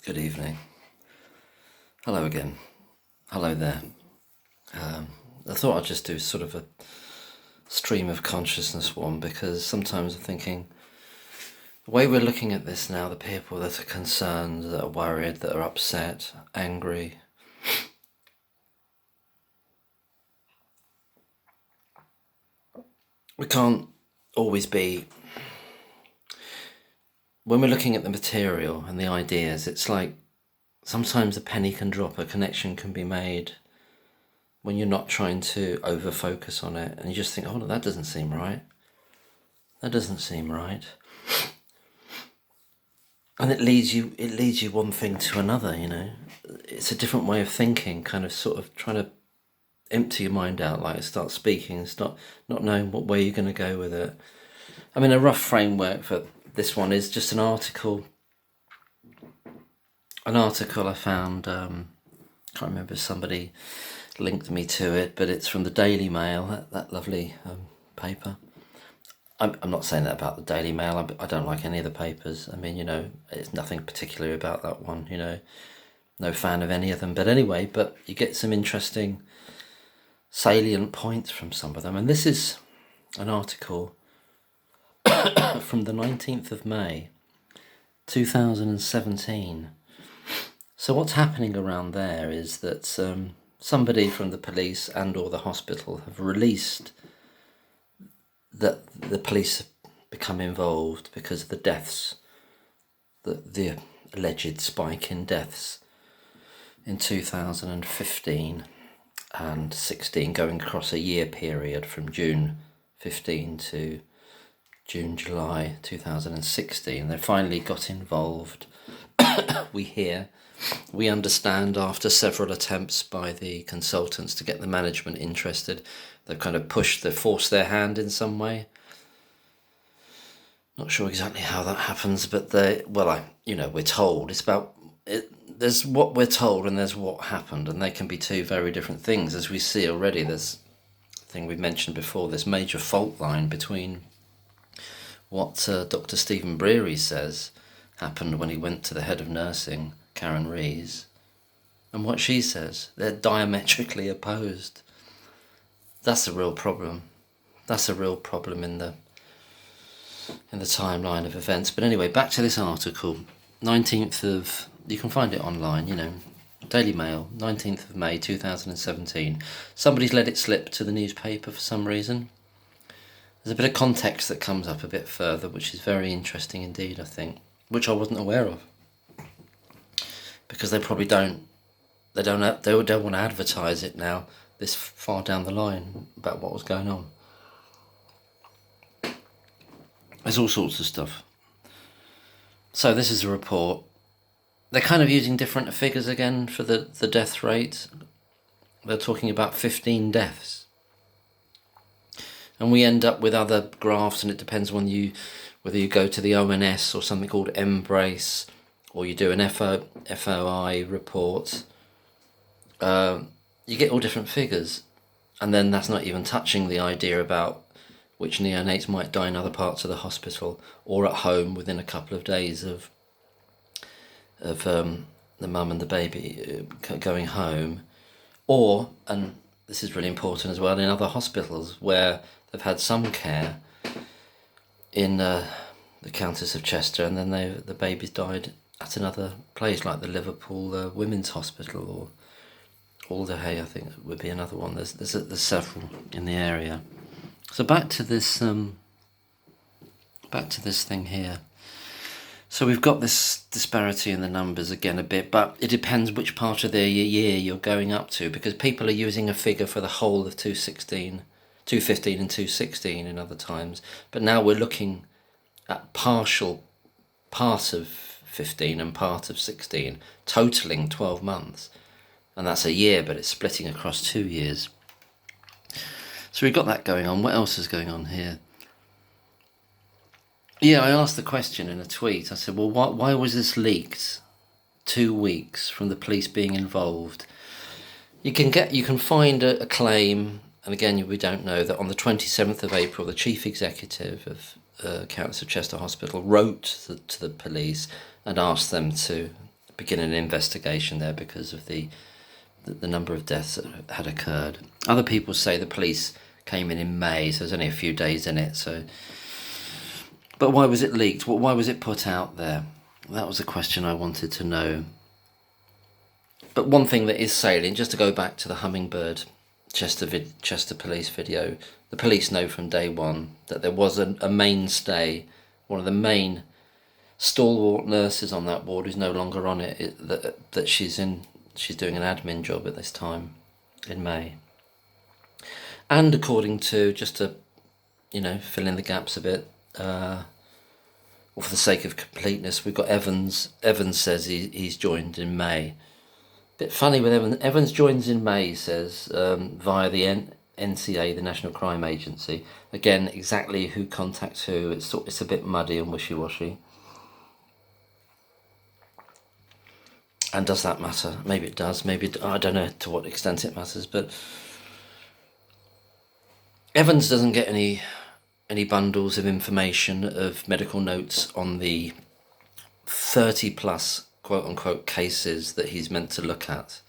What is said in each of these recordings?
Good evening. Hello again. Hello there. I thought I'd just do sort of a stream of consciousness one, because sometimes I'm thinking the way we're looking at this now, the people that are concerned, that are worried, that are upset, angry, we can't always be, when we're looking at the material and the ideas, it's like sometimes a penny can drop, a connection can be made when you're not trying to over focus on it, and you just think, oh, that doesn't seem right. That doesn't seem right. And it leads you one thing to another, It's a different way of thinking, kind of sort of trying to empty your mind out, like start speaking, start not knowing what way you're going to go with it. I mean, a rough framework for this one is just an article I found, can't remember, somebody linked me to it, but it's from the Daily Mail, that lovely paper. I'm not saying that about the Daily Mail. I don't like any of the papers. I mean, it's nothing particular about that one, no fan of any of them. But anyway, but you get some interesting salient points from some of them. And this is an article from the 19th of May, 2017. So what's happening around there is that somebody from the police and or the hospital have released that the police have become involved because of the deaths, the alleged spike in deaths in 2015 and 16, going across a year period from June 15 to July 2016. They finally got involved. We understand, after several attempts by the consultants to get the management interested, they've kind of forced their hand in some way. Not sure exactly how that happens, but we're told it's about it. There's what we're told and there's what happened, and they can be two very different things. As we see already, there's a thing we mentioned before, this major fault line between what Dr. Stephen Breary says happened when he went to the head of nursing, Karen Rees, and what she says. They're diametrically opposed. That's a real problem. That's a real problem in the timeline of events. But anyway, back to this article. 19th of, you can find it online, Daily Mail, 19th of May 2017. Somebody's let it slip to the newspaper for some reason. There's a bit of context that comes up a bit further, which is very interesting indeed, I think, which I wasn't aware of, because they probably don't want to advertise it now this far down the line about what was going on. There's all sorts of stuff. So this is a report. They're kind of using different figures again for the death rate. They're talking about 15 deaths. And we end up with other graphs, and it depends on whether you go to the ONS or something called Embrace, or you do an FOI report. You get all different figures, and then that's not even touching the idea about which neonates might die in other parts of the hospital or at home within a couple of days of the mum and the baby going home, or, and this is really important as well, in other hospitals where they've had some care in the Countess of Chester, and then the babies died at another place, like the Liverpool Women's Hospital, or Alderhay, I think would be another one. There's several in the area. So back to this thing here. So we've got this disparity in the numbers again a bit, but it depends which part of the year you're going up to, because people are using a figure for the whole of 215 and 216 in other times. But now we're looking at part of 15 and part of 16, totaling 12 months. And that's a year, but it's splitting across 2 years. So we've got that going on. What else is going on here? Yeah, I asked the question in a tweet. I said, well, why was this leaked 2 weeks from the police being involved? You can find a claim, and again, we don't know, that on the 27th of April, the chief executive of Countess of Chester Hospital wrote to the police and asked them to begin an investigation there because of the number of deaths that had occurred. Other people say the police came in May, so there's only a few days in it. So, but why was it leaked? Why was it put out there? That was a question I wanted to know. But one thing that is salient, just to go back to the Hummingbird Chester police video, the police know from day one that there was a mainstay, one of the main stalwart nurses on that ward who's no longer on it, that she's doing an admin job at this time in May. And according to, just to fill in the gaps a bit, or for the sake of completeness, we've got Evans. Evans says he's joined in May. Bit funny with Evans. Evans joins in May, he says, via the NCA, the National Crime Agency. Again, exactly who contacts who, it's a bit muddy and wishy-washy. And does that matter? Maybe it does. Maybe I don't know to what extent it matters. But Evans doesn't get any bundles of information, of medical notes on the 30 plus quote-unquote cases that he's meant to look at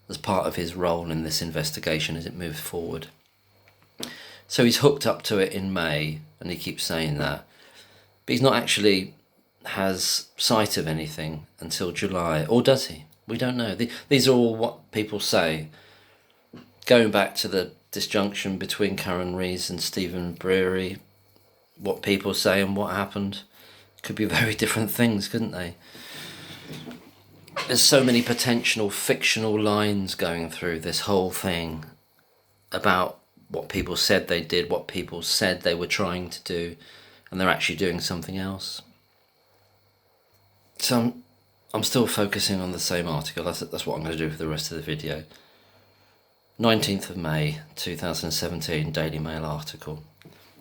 as part of his role in this investigation as it moves forward. So he's hooked up to it in May, and he keeps saying that, but he's not actually has sight of anything until July, or does he? We don't know. These are all what people say. Going back to the disjunction between Karen Rees and Stephen Breary, what people say and what happened could be very different things, couldn't they? There's so many potential fictional lines going through this whole thing about what people said they did, what people said they were trying to do, and they're actually doing something else. So I'm still focusing on the same article. That's what I'm going to do for the rest of the video. 19th of May 2017, Daily Mail article.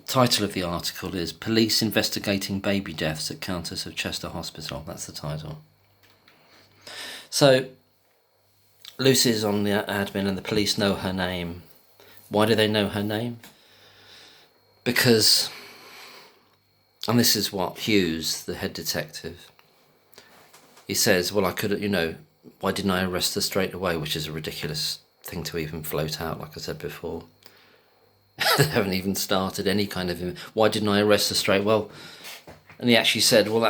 Title of the article is Police Investigating Baby Deaths at Countess of Chester Hospital. That's the title. So Lucy's on the admin and the police know her name. Why do they know her name? Because, and this is what Hughes, the head detective, he says, well, I could, why didn't I arrest her straight away? Which is a ridiculous thing to even float out, like I said before. They haven't even started any kind of, why didn't I arrest her straight? Well, and he actually said, well,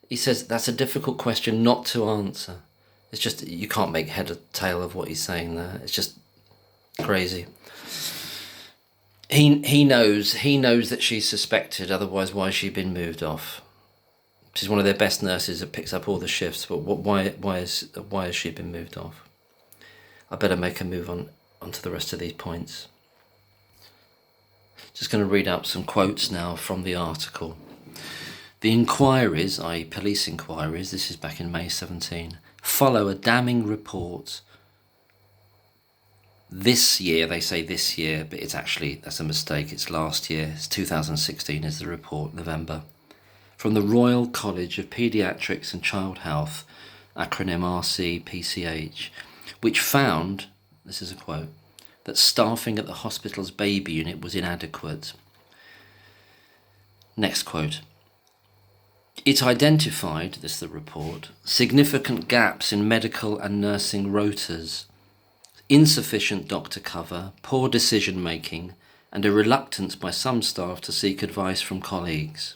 he says, that's a difficult question not to answer. It's just, you can't make head or tail of what he's saying there. It's just crazy. He knows that she's suspected, otherwise why has she been moved off? She's one of their best nurses that picks up all the shifts, but why has she been moved off? I better make a move onto the rest of these points. Just going to read out some quotes now from the article. The inquiries, i.e. police inquiries, this is back in May 17, follow a damning report. This year, they say this year, but it's actually, that's a mistake, it's last year. It's 2016 is the report, November. From the Royal College of Paediatrics and Child Health, acronym RCPCH, which found, this is a quote, that staffing at the hospital's baby unit was inadequate. Next quote. It identified, this is the report, significant gaps in medical and nursing rotas, insufficient doctor cover, poor decision making, and a reluctance by some staff to seek advice from colleagues.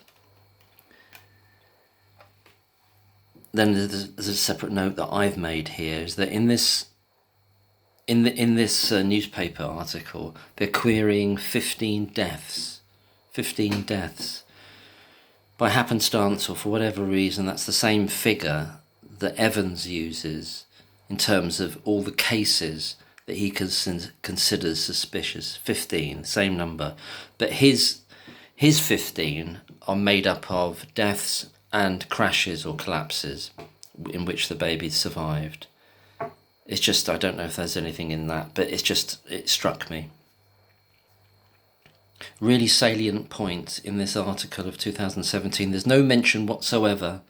Then there's a separate note that I've made here, is that in this newspaper article, they're querying 15 deaths. 15 deaths. By happenstance or for whatever reason, that's the same figure that Evans uses in terms of all the cases that he considers suspicious. 15, same number. But his 15 are made up of deaths and crashes or collapses in which the baby survived. It's just, I don't know if there's anything in that, but it struck me. Really salient point in this article of 2017, there's no mention whatsoever,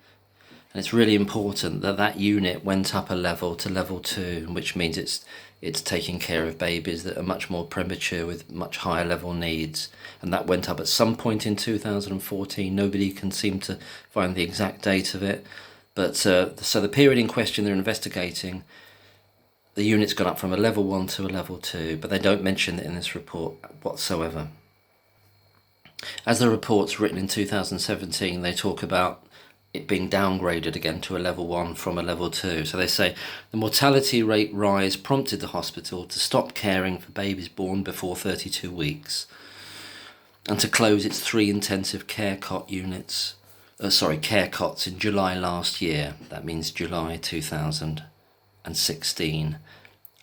and it's really important that unit went up a level to level 2, which means it's taking care of babies that are much more premature with much higher level needs, and that went up at some point in 2014. Nobody can seem to find the exact date of it, But so the period in question they're investigating, the unit's gone up from a level 1 to a level 2, but they don't mention it in this report whatsoever. As the report's written in 2017, they talk about it being downgraded again to a level 1 from a level 2. So they say the mortality rate rise prompted the hospital to stop caring for babies born before 32 weeks and to close its 3 intensive care cots in July last year. That means July 2016.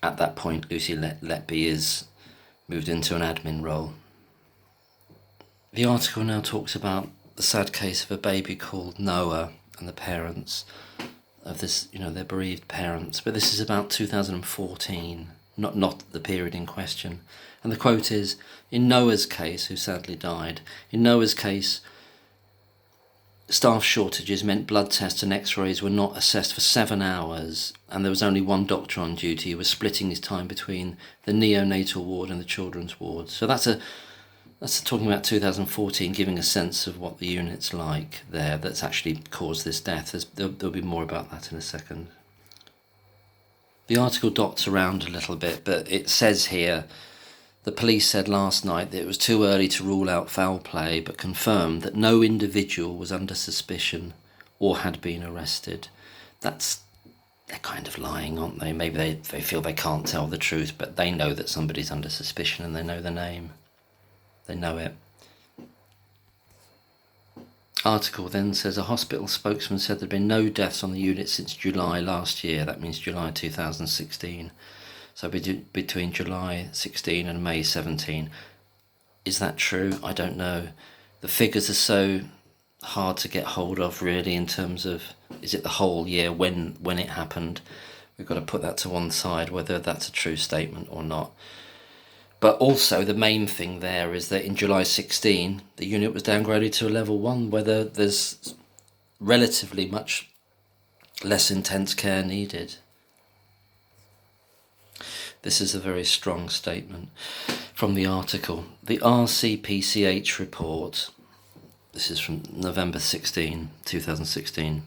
At that point, Lucy Letby is moved into an admin role. The article now talks about the sad case of a baby called Noah and the parents of this, their bereaved parents. But this is about 2014, not the period in question. And the quote is, in Noah's case, who sadly died, in Noah's case, staff shortages meant blood tests and x-rays were not assessed for 7 hours, and there was only one doctor on duty who was splitting his time between the neonatal ward and the children's ward. So that's talking about 2014, giving a sense of what the unit's like there that's actually caused this death. There'll be more about that in a second. The article dots around a little bit, but it says here, the police said last night that it was too early to rule out foul play, but confirmed that no individual was under suspicion or had been arrested. They're kind of lying, aren't they? Maybe they feel they can't tell the truth, but they know that somebody's under suspicion and they know the name. They know it. Article then says a hospital spokesman said there had been no deaths on the unit since July last year. That means July 2016. So between July 16 and May 17. Is that true? I don't know. The figures are so hard to get hold of, really, in terms of, is it the whole year when it happened? We've got to put that to one side, whether that's a true statement or not. But also the main thing there is that in July 16, the unit was downgraded to a level 1, whether there's relatively much less intense care needed. This is a very strong statement from the article. The RCPCH report, this is from November 16, 2016,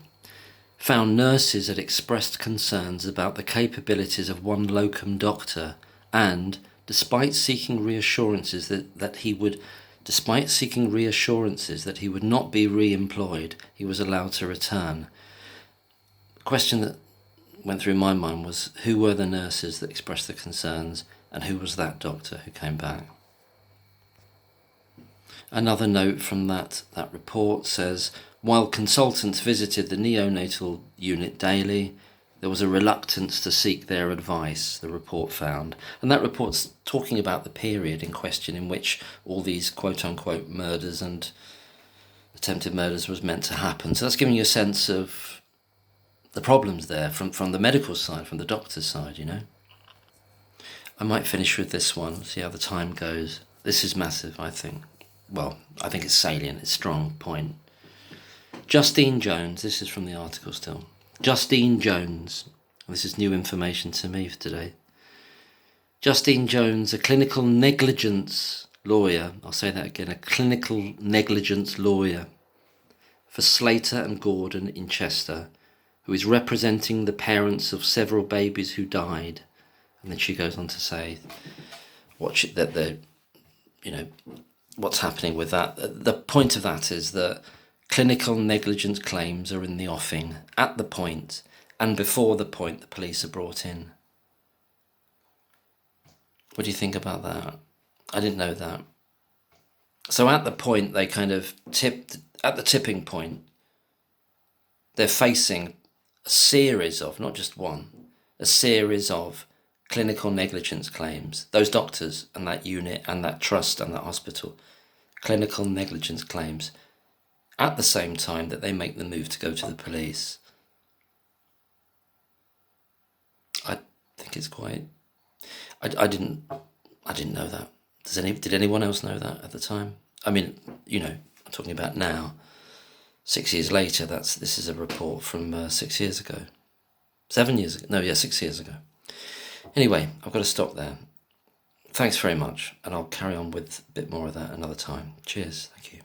found nurses had expressed concerns about the capabilities of one locum doctor and, despite seeking reassurances that he would not be re-employed, he was allowed to return. The question that went through my mind was, who were the nurses that expressed the concerns and who was that doctor who came back? Another note from that report says, while consultants visited the neonatal unit daily, there was a reluctance to seek their advice, the report found. And that report's talking about the period in question in which all these quote-unquote murders and attempted murders was meant to happen. So that's giving you a sense of the problems there from the medical side, from the doctor's side, I might finish with this one, see how the time goes. This is massive, I think. Well, I think it's salient, it's strong point. Justine Jones, this is from the article still. Justine Jones, this is new information to me for today. Justine Jones, a clinical negligence lawyer, I'll say that again, a clinical negligence lawyer for Slater and Gordon in Chester, who is representing the parents of several babies who died. And then she goes on to say what's happening with that. The point of that is that clinical negligence claims are in the offing at the point and before the point the police are brought in. What do you think about that? I didn't know that. So at the point they kind of at the tipping point, they're facing a series of, not just one, a series of clinical negligence claims. Those doctors and that unit and that trust and that hospital, clinical negligence claims, at the same time that they make the move to go to the police. I think it's quite... I didn't know that. Did anyone else know that at the time? I mean, I'm talking about now. 6 years later, this is a report from 6 years ago. 7 years ago. No, yeah, 6 years ago. Anyway, I've got to stop there. Thanks very much, and I'll carry on with a bit more of that another time. Cheers. Thank you.